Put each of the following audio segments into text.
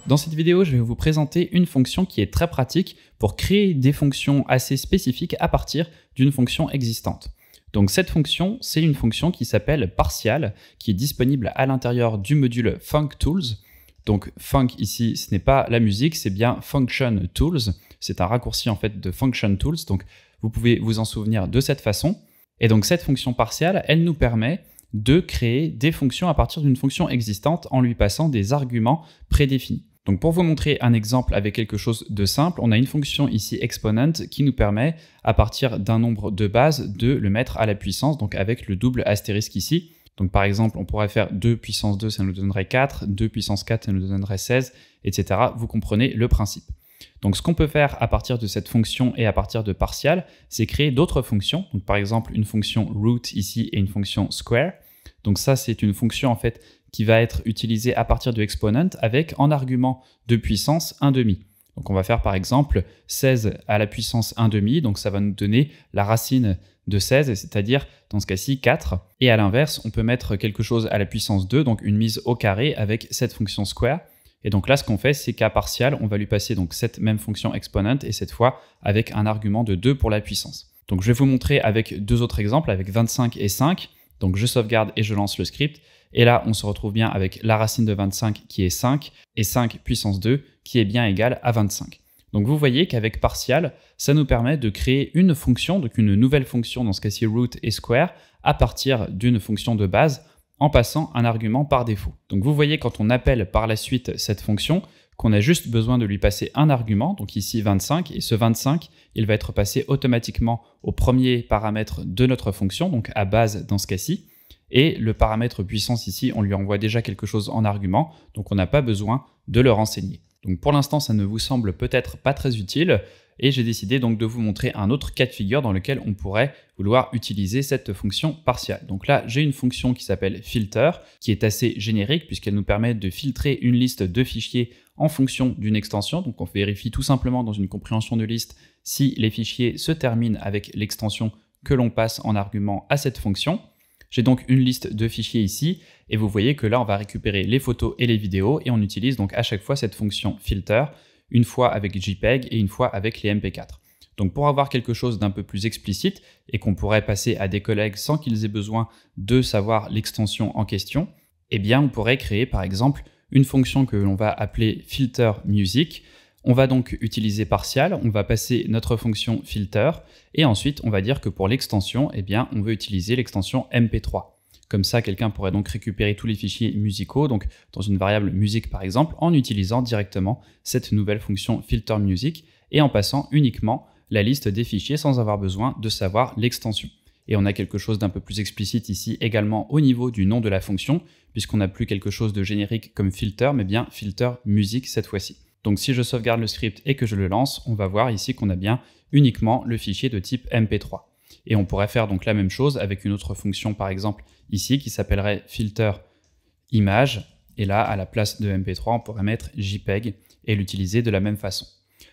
Dans cette vidéo, je vais vous présenter une fonction qui est très pratique pour créer des fonctions assez spécifiques à partir d'une fonction existante. Donc cette fonction, c'est une fonction qui s'appelle partial, qui est disponible à l'intérieur du module FuncTools. Donc func ici, ce n'est pas la musique, c'est bien Function Tools. C'est un raccourci en fait de Function Tools, donc vous pouvez vous en souvenir de cette façon. Et donc cette fonction partial, elle nous permet de créer des fonctions à partir d'une fonction existante en lui passant des arguments prédéfinis. Donc pour vous montrer un exemple avec quelque chose de simple, on a une fonction ici exponent qui nous permet à partir d'un nombre de base de le mettre à la puissance, donc avec le double astérisque ici. Donc par exemple, on pourrait faire 2 puissance 2, ça nous donnerait 4, 2 puissance 4, ça nous donnerait 16, etc. Vous comprenez le principe. Donc ce qu'on peut faire à partir de cette fonction et à partir de partial, c'est créer d'autres fonctions. Donc par exemple, une fonction root ici et une fonction square. Donc ça, c'est une fonction en fait qui va être utilisée à partir de exponent avec en argument de puissance 1/2. Donc on va faire par exemple 16 à la puissance 1/2, donc ça va nous donner la racine de 16, c'est-à-dire dans ce cas-ci 4. Et à l'inverse, on peut mettre quelque chose à la puissance 2, donc une mise au carré avec cette fonction square. Et donc là, ce qu'on fait, c'est qu'à partial, on va lui passer donc cette même fonction exponent et cette fois avec un argument de 2 pour la puissance. Donc je vais vous montrer avec deux autres exemples, avec 25 et 5. Donc je sauvegarde et je lance le script. Et là, on se retrouve bien avec la racine de 25 qui est 5 et 5 puissance 2 qui est bien égal à 25. Donc vous voyez qu'avec partial, ça nous permet de créer une fonction, donc une nouvelle fonction, dans ce cas-ci root et square, à partir d'une fonction de base en passant un argument par défaut. Donc vous voyez quand on appelle par la suite cette fonction qu'on a juste besoin de lui passer un argument, donc ici 25, et ce 25, il va être passé automatiquement au premier paramètre de notre fonction, donc à base dans ce cas-ci. Et le paramètre puissance ici, on lui envoie déjà quelque chose en argument, donc on n'a pas besoin de le renseigner. Donc pour l'instant, ça ne vous semble peut-être pas très utile, et j'ai décidé donc de vous montrer un autre cas de figure dans lequel on pourrait vouloir utiliser cette fonction partial. Donc là, j'ai une fonction qui s'appelle filter, qui est assez générique puisqu'elle nous permet de filtrer une liste de fichiers en fonction d'une extension. Donc on vérifie tout simplement dans une compréhension de liste si les fichiers se terminent avec l'extension que l'on passe en argument à cette fonction. J'ai donc une liste de fichiers ici, et vous voyez que là, on va récupérer les photos et les vidéos, et on utilise donc à chaque fois cette fonction filter, une fois avec JPEG et une fois avec les MP4. Donc pour avoir quelque chose d'un peu plus explicite, et qu'on pourrait passer à des collègues sans qu'ils aient besoin de savoir l'extension en question, eh bien on pourrait créer par exemple une fonction que l'on va appeler filter music. On va donc utiliser partial, on va passer notre fonction filter, et ensuite on va dire que pour l'extension, eh bien, on veut utiliser l'extension MP3. Comme ça, quelqu'un pourrait donc récupérer tous les fichiers musicaux, donc dans une variable musique par exemple, en utilisant directement cette nouvelle fonction filter music, et en passant uniquement la liste des fichiers sans avoir besoin de savoir l'extension. Et on a quelque chose d'un peu plus explicite ici également au niveau du nom de la fonction, puisqu'on n'a plus quelque chose de générique comme filter, mais bien filter music cette fois-ci. Donc si je sauvegarde le script et que je le lance, on va voir ici qu'on a bien uniquement le fichier de type MP3. Et on pourrait faire donc la même chose avec une autre fonction par exemple ici qui s'appellerait filter image. Et là, à la place de MP3, on pourrait mettre JPEG et l'utiliser de la même façon.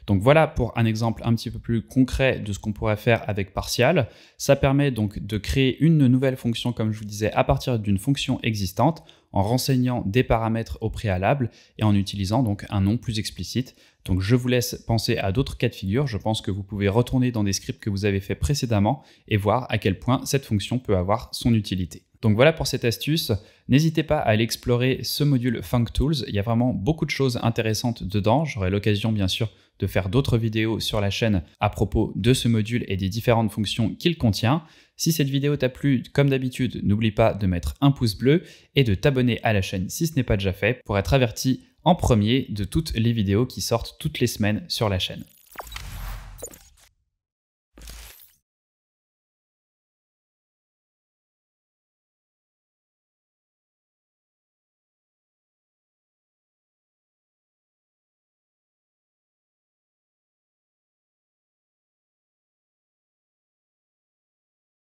Donc voilà pour un exemple un petit peu plus concret de ce qu'on pourrait faire avec partial. Ça permet donc de créer une nouvelle fonction, comme je vous disais, à partir d'une fonction existante, en renseignant des paramètres au préalable et en utilisant donc un nom plus explicite. Donc je vous laisse penser à d'autres cas de figure. Je pense que vous pouvez retourner dans des scripts que vous avez fait précédemment et voir à quel point cette fonction peut avoir son utilité. Donc voilà pour cette astuce. N'hésitez pas à aller explorer ce module FuncTools. Il y a vraiment beaucoup de choses intéressantes dedans. J'aurai l'occasion bien sûr de faire d'autres vidéos sur la chaîne à propos de ce module et des différentes fonctions qu'il contient. Si cette vidéo t'a plu, comme d'habitude, n'oublie pas de mettre un pouce bleu et de t'abonner à la chaîne si ce n'est pas déjà fait pour être averti en premier de toutes les vidéos qui sortent toutes les semaines sur la chaîne.